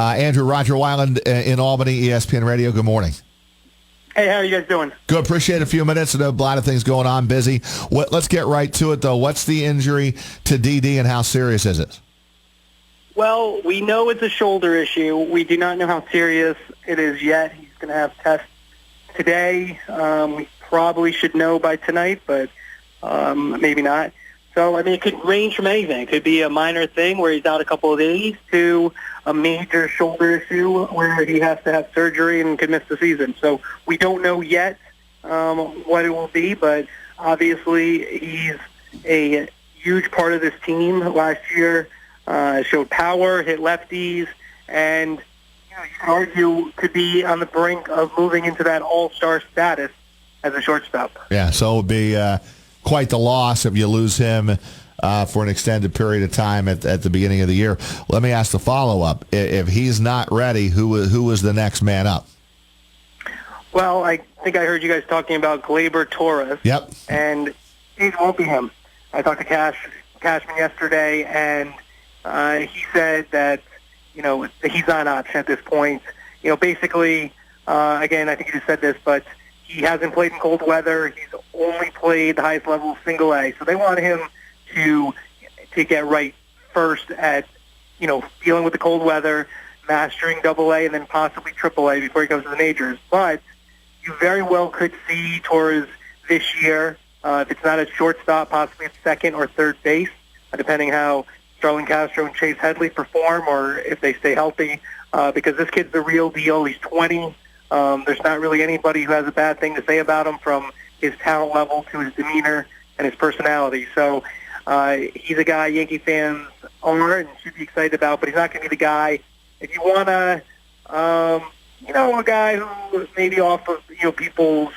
Andrew, Roger Weiland in Albany, ESPN Radio. Good morning. Hey, how are you guys doing? Good. Appreciate a few minutes. I know a lot of things going on. Busy. Let's get right to it, though. What's the injury to DD and how serious is it? Well, we know it's a shoulder issue. We do not know how serious it is yet. He's going to have tests today. We probably should know by tonight, but maybe not. So, I mean, it could range from anything. It could be a minor thing where he's out a couple of days to a major shoulder issue where he has to have surgery and could miss the season. So we don't know yet what it will be, but obviously he's a huge part of this team. Last year showed power, hit lefties, and you could argue could be on the brink of moving into that all-star status as a shortstop. Yeah, so it would be quite the loss if you lose him for an extended period of time at the beginning of the year. Let me ask the follow-up. If he's not ready, who is the next man up? Well, I think I heard you guys talking about Gleyber Torres. Yep. And it won't be him. I talked to Cashman yesterday, and he said that, you know, he's not an option at this point. You know, basically, again, I think you just said this, but he hasn't played in cold weather. He's only played the highest level of single A. So they want him to get right first at, you know, dealing with the cold weather, mastering double A, and then possibly triple A before he comes to the majors. But you very well could see Torres this year, if it's not at shortstop, possibly at second or third base, depending how Starlin Castro and Chase Headley perform or if they stay healthy, because this kid's the real deal. He's 20. There's not really anybody who has a bad thing to say about him, from his talent level to his demeanor and his personality. So he's a guy Yankee fans are and should be excited about, but he's not going to be the guy. If you want to, you know, a guy who maybe off of, you know, people's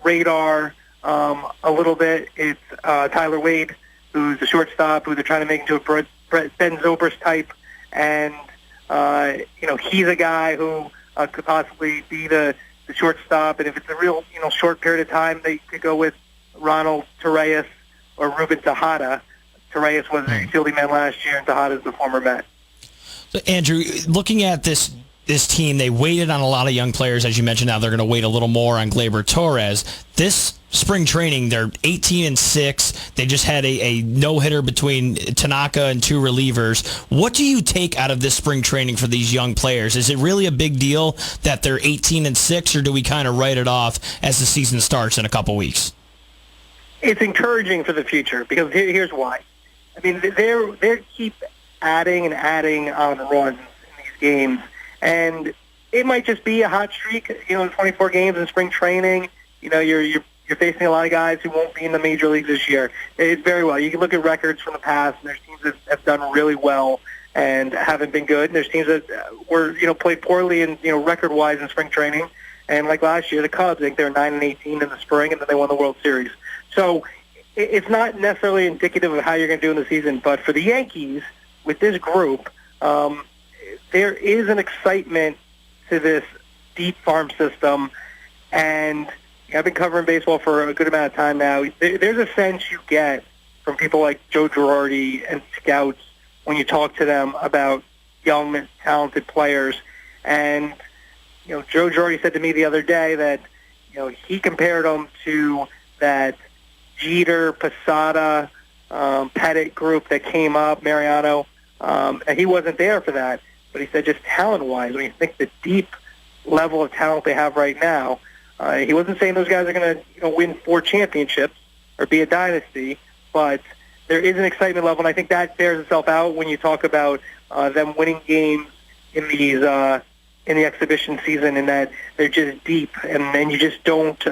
radar a little bit, it's Tyler Wade, who's a shortstop who they're trying to make into a Ben Zobrist type, and you know, he's a guy who could possibly be the shortstop, and if it's a real, you know, short period of time, they could go with Ronald Torreyes or Ruben Tejada. Torreyes was a utility man last year, and Tejada is the former Met. So, Andrew, looking at this team, they waited on a lot of young players, as you mentioned. Now they're going to wait a little more on Gleyber Torres. This spring training, they're 18-6. They just had a no-hitter between Tanaka and two relievers. What do you take out of this spring training for these young players? Is it really a big deal that they're 18-6, or do we kind of write it off as the season starts in a couple weeks? It's encouraging for the future, because here's why. I mean, they keep adding and adding on runs in these games, and it might just be a hot streak, you know, in 24 games in spring training. You know, you're facing a lot of guys who won't be in the major leagues this year. It's very well. You can look at records from the past, and there's teams that have done really well and haven't been good. And there's teams that were, you know, played poorly and, you know, record-wise in spring training. And like last year, the Cubs, I think they were 9-18 in the spring, and then they won the World Series. So it's not necessarily indicative of how you're going to do in the season. But for the Yankees, with this group, there is an excitement to this deep farm system, and I've been covering baseball for a good amount of time now. There's a sense you get from people like Joe Girardi and scouts when you talk to them about young, talented players. And, you know, Joe Girardi said to me the other day that, you know, he compared them to that Jeter, Posada, Pettit group that came up, Mariano, and he wasn't there for that. But he said just talent-wise, when you think the deep level of talent they have right now, he wasn't saying those guys are going to, you know, win 4 championships or be a dynasty, but there is an excitement level, and I think that bears itself out when you talk about them winning games in these in the exhibition season, and that they're just deep, and you just don't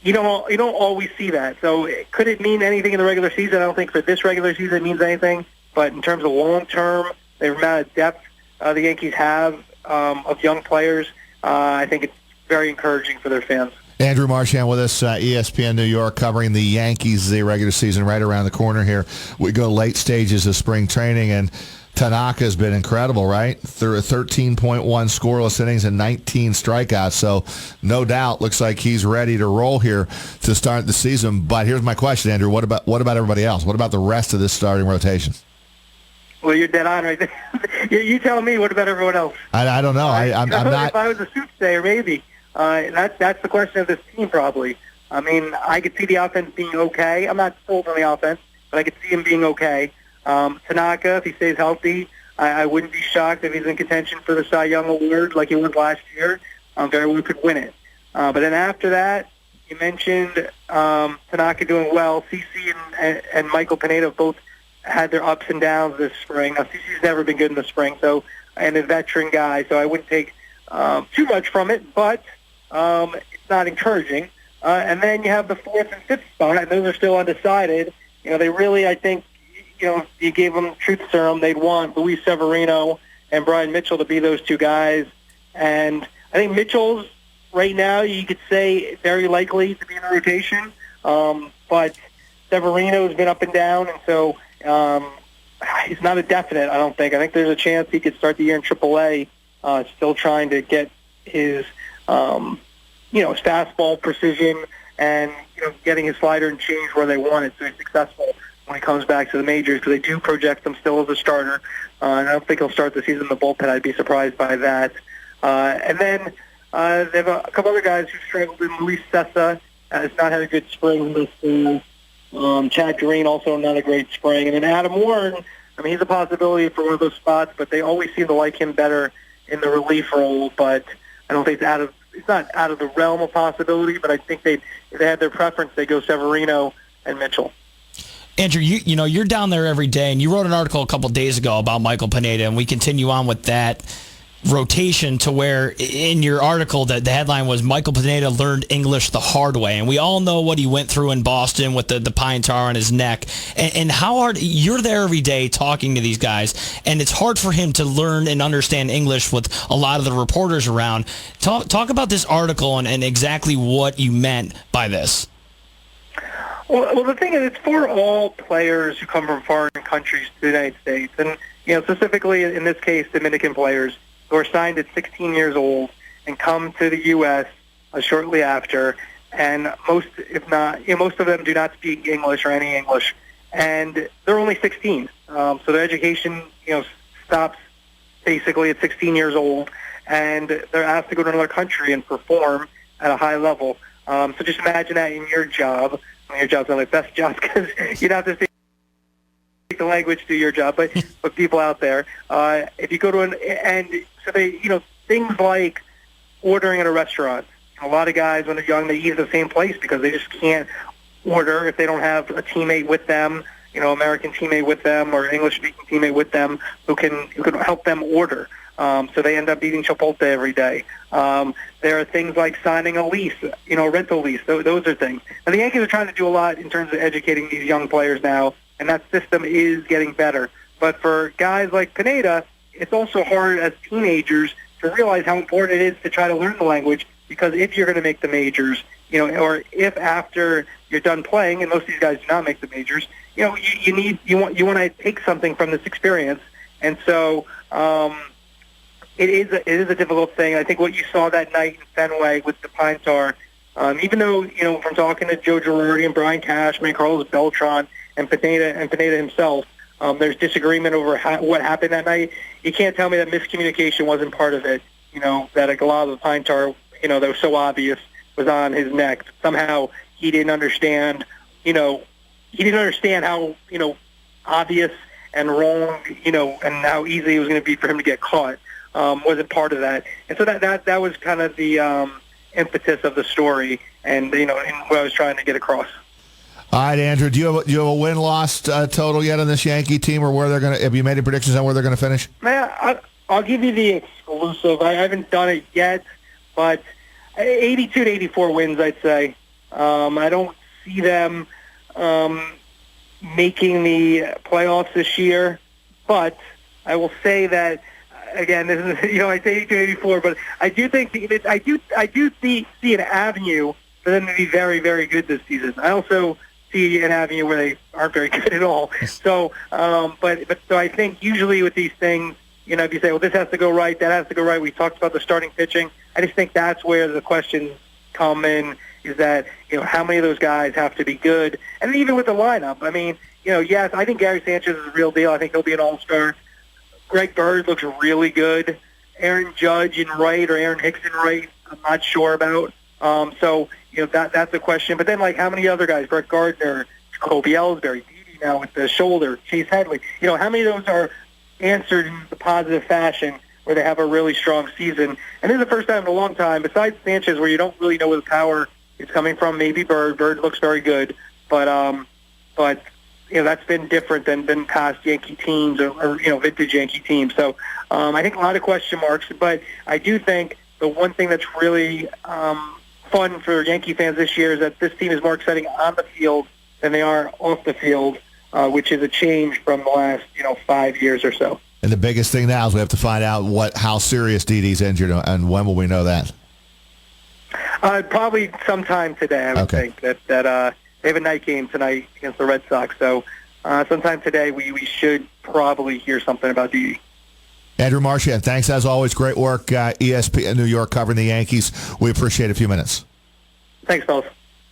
you don't always see that. So could it mean anything in the regular season? I don't think for this regular season it means anything, but in terms of long term, the amount of depth the Yankees have of young players, I think it's very encouraging for their fans. Andrew Marchand with us, ESPN New York, covering the Yankees, the regular season right around the corner here. We go late stages of spring training, and Tanaka's been incredible, right? Through 13.1 scoreless innings and 19 strikeouts. So no doubt, looks like he's ready to roll here to start the season. But here's my question, Andrew. What about everybody else? What about the rest of this starting rotation? Well, you're dead on right there. You tell me. What about everyone else? I don't know. I'm not. If I was a soothsayer, maybe. That's the question of this team, probably. I mean, I could see the offense being okay. I'm not sold on the offense, but I could see him being okay. Tanaka, if he stays healthy, I wouldn't be shocked if he's in contention for the Cy Young Award like he was last year. Very well could win it. But then after that, you mentioned Tanaka doing well. CeCe and Michael Pineda both had their ups and downs this spring. Now, CeCe's never been good in the spring, and a veteran guy, so I wouldn't take too much from it, but it's not encouraging. And then you have the fourth and fifth spot, and those are still undecided. They really, I think, if you gave them truth serum, they'd want Luis Severino and Brian Mitchell to be those two guys. And I think Mitchell's right now, you could say, very likely to be in the rotation. But Severino's been up and down, and so he's not a definite, I don't think. I think there's a chance he could start the year in AAA, still trying to get his, his fastball precision and, getting his slider and change where they want it so he's successful when he comes back to the majors, because they do project him still as a starter. And I don't think he'll start the season in the bullpen. I'd be surprised by that. And then they have a couple other guys who struggled. Luis Sessa has not had a good spring this season. Chad Green also not a great spring. And then Adam Warren, I mean, he's a possibility for one of those spots, but they always seem to like him better in the relief role. But I don't think it's not out of the realm of possibility, but I think if they had their preference, they go Severino and Mitchell. Andrew, you're down there every day, and you wrote an article a couple days ago about Michael Pineda, and we continue on with that rotation to where in your article that the headline was Michael Pineda learned English the hard way, and we all know what he went through in Boston with the pine tar on his neck, and how hard you're there every day talking to these guys, and it's hard for him to learn and understand English with a lot of the reporters around. Talk about this article and exactly what you meant by this. Well, the thing is, it's for all players who come from foreign countries to the United States, and specifically in this case, Dominican players who are signed at 16 years old and come to the U.S. Shortly after, and most of them do not speak English or any English, and they're only 16. So their education, stops basically at 16 years old, and they're asked to go to another country and perform at a high level. So just imagine that in your job. Your job's not the best job because you don't have to speak the language, do your job, but people out there, if you go to things like ordering at a restaurant. A lot of guys when they're young, they eat at the same place because they just can't order if they don't have a teammate with them, American teammate with them or English-speaking teammate with them who can help them order. So they end up eating Chipotle every day. There are things like signing a lease, a rental lease. Those are things. And the Yankees are trying to do a lot in terms of educating these young players now, and that system is getting better. But for guys like Pineda, it's also hard as teenagers to realize how important it is to try to learn the language, because if you're going to make the majors, or if after you're done playing, and most of these guys do not make the majors, you want to take something from this experience. And so it is a difficult thing. I think what you saw that night in Fenway with the pine tar, even though, from talking to Joe Girardi and Brian Cashman, Carlos Beltran, and Pineda himself, there's disagreement over what happened that night. You can't tell me that miscommunication wasn't part of it, that a lot of the pine tar, that was so obvious was on his neck. Somehow he didn't understand, how, obvious and wrong, and how easy it was going to be for him to get caught. Wasn't part of that. And so that was kind of the impetus of the story and, and what I was trying to get across. All right, Andrew, do you have a win-loss total yet on this Yankee team, or where they're going to? Have you made any predictions on where they're going to finish? Man, I'll give you the exclusive. I haven't done it yet, but 82 to 84 wins, I'd say. I don't see them making the playoffs this year, but I will say that again, this is I say 82 to 84, but I do think I do see an avenue for them to be very, very good this season. I also see an avenue where they aren't very good at all. So, but I think usually with these things, if you say, well, this has to go right, that has to go right. We talked about the starting pitching. I just think that's where the questions come in, is that, how many of those guys have to be good? And even with the lineup, I mean, yes, I think Gary Sanchez is a real deal. I think he'll be an all-star. Greg Bird looks really good. Aaron Judge in right or Aaron Hicks in right, I'm not sure about. That's a question. But then, how many other guys? Brett Gardner, Jacoby Ellsbury, Didi now with the shoulder, Chase Headley. How many of those are answered in the positive fashion where they have a really strong season? And this is the first time in a long time, besides Sanchez, where you don't really know where the power is coming from. Maybe Bird. Bird looks very good. But that's been different than past Yankee teams or vintage Yankee teams. So I think a lot of question marks. But I do think the one thing that's really fun for Yankee fans this year is that this team is more exciting on the field than they are off the field, which is a change from the last 5 years or so. And the biggest thing now is we have to find out how serious Didi's injured, and when will we know that? Probably sometime today, I would think. That they have a night game tonight against the Red Sox, so sometime today we should probably hear something about Didi. Andrew Marchand, thanks as always. Great work, ESPN New York covering the Yankees. We appreciate a few minutes. Thanks, fellas.